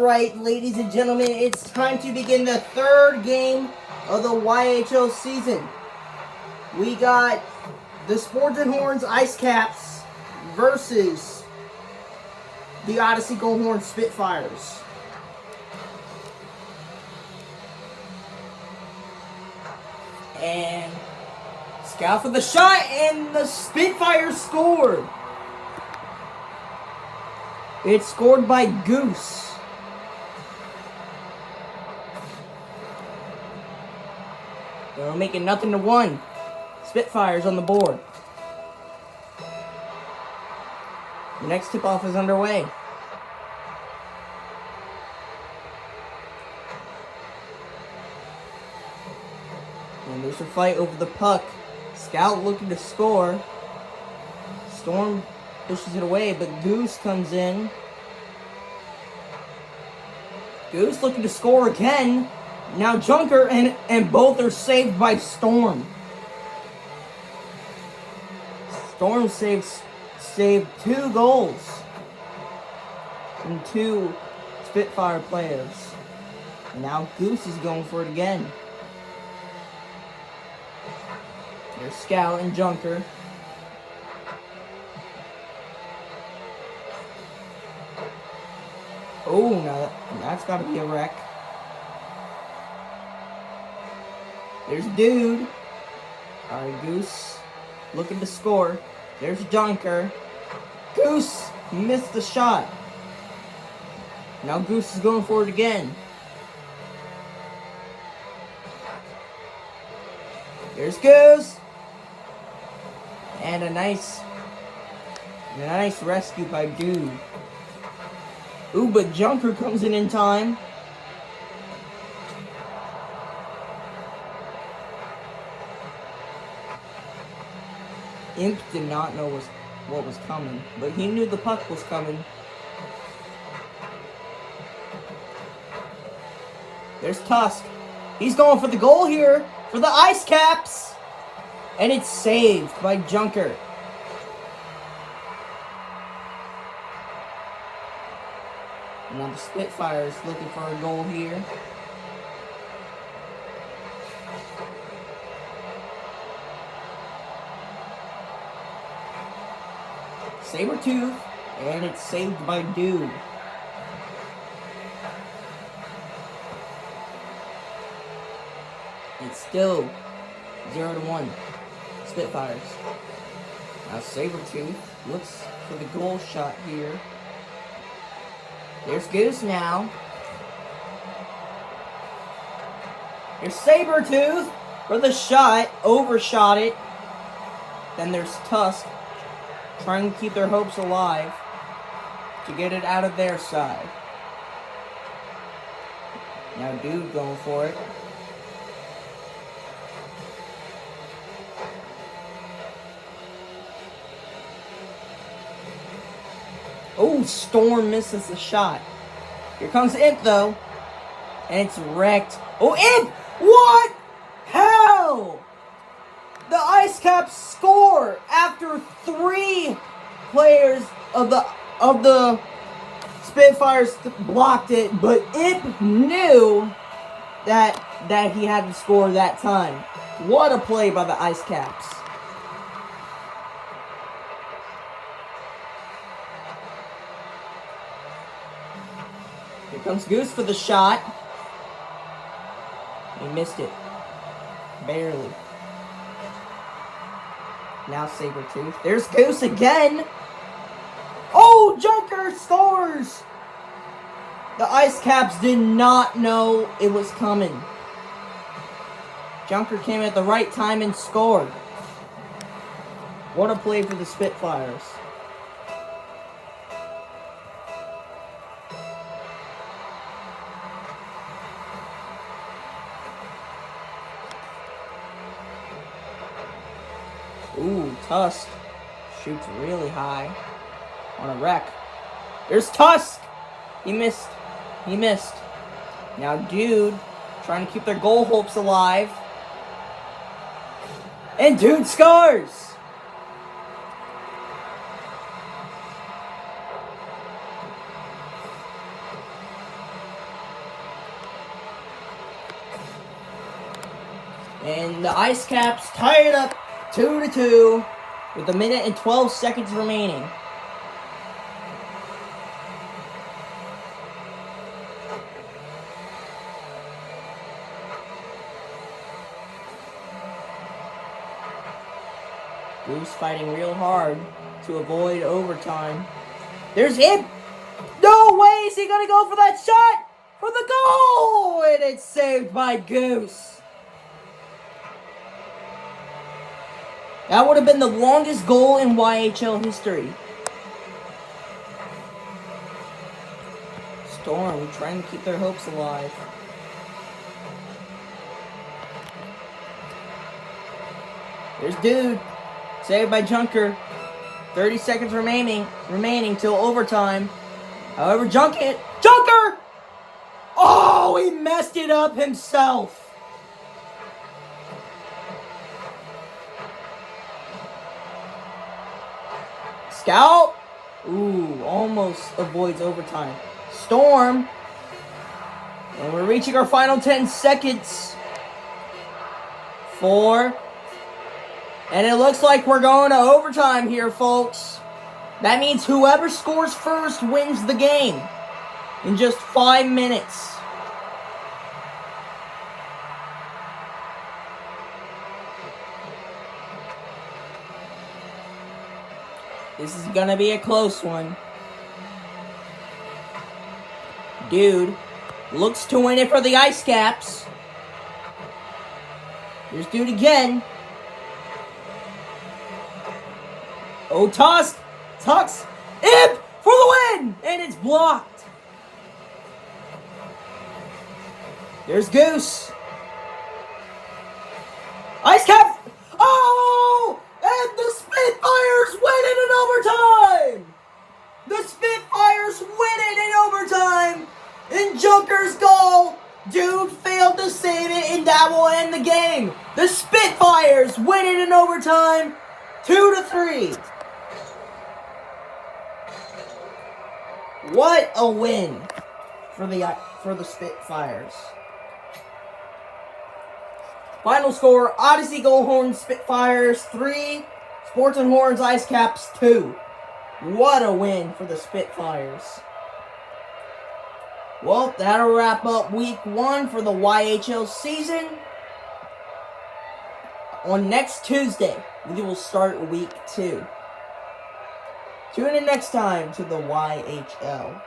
Alright, ladies and gentlemen, it's time to begin the third game of the YHL season. We got the Sports and Horns Icecaps versus the Odyssey Goldhorn Spitfires. And scout for the shot, and the Spitfires scored. It's scored by Goose. They're making 0-1. Spitfires on the board. The next tip-off is underway. And there's a fight over the puck. Scout looking to score. Storm pushes it away, but Goose comes in. Goose looking to score again. Now Junker and both are saved by Storm. Storm saved 2 goals from 2 Spitfire players. And now Goose is going for it again. There's Scout and Junker. Oh, now that's got to be a wreck. There's Dude. Alright, Goose looking to score. There's Junker. Goose missed the shot. Now Goose is going for it again. There's Goose. And a nice rescue by Dude. Ooh, but Junker comes in time. Imp did not know what was coming, but he knew the puck was coming. There's Tusk. He's going for the goal here for the Icecaps. And it's saved by Junker. Now the Spitfires looking for a goal here. Sabretooth, and it's saved by Dude. It's still 0-1. Spitfires. Now Sabretooth looks for the goal shot here. There's Goose now. There's Sabretooth for the shot. Overshot it. Then there's Tusk trying to keep their hopes alive to get it out of their side. Now Dude going for it. Oh, Storm misses the shot. Here comes Imp, though. And it's wrecked. Oh, Imp! What? Hell! The Icecaps score after 3 players of the Spitfires blocked it, but Imp knew that he had to score that time. What a play by the Icecaps. Here comes Goose for the shot. He missed it. Barely. Now Sabretooth. There's Goose again. Oh, Junker scores! The Icecaps did not know it was coming. Junker came at the right time and scored. What a play for the Spitfires. Ooh, Tusk shoots really high on a wreck. There's Tusk! He missed. Now Dude trying to keep their goal hopes alive. And Dude scores! And the Icecaps tie it up 2-2 with 1 minute and 12 seconds remaining. Goose fighting real hard to avoid overtime. There's him! No way is he gonna go for that shot! For the goal! And it's saved by Goose. That would have been the longest goal in YHL history. Storm trying to keep their hopes alive. There's Dude. Saved by Junker. 30 seconds remaining till overtime. However, Junker! Oh, he messed it up himself. Scout. Ooh, almost avoids overtime. Storm. And we're reaching our final 10 seconds. 4. And it looks like we're going to overtime here, folks. That means whoever scores first wins the game in just 5 minutes. This is going to be a close one. Dude looks to win it for the Icecaps. Here's Dude again. Oh, Tucks in for the win! And it's blocked. There's Goose. Icecaps! Oh! And the Spitfires win it in overtime! The Spitfires win it in overtime! In Junker's goal, Dude failed to save it, and that will end the game. The Spitfires win it in overtime, 2-3. What a win for the Spitfires. Final score: Odyssey Gold Horns Spitfires 3, Sports and Horns Icecaps 2. What a win for the Spitfires. Well, that'll wrap up week 1 for the YHL season. On next Tuesday, we will start week 2. Tune in next time to the YHL.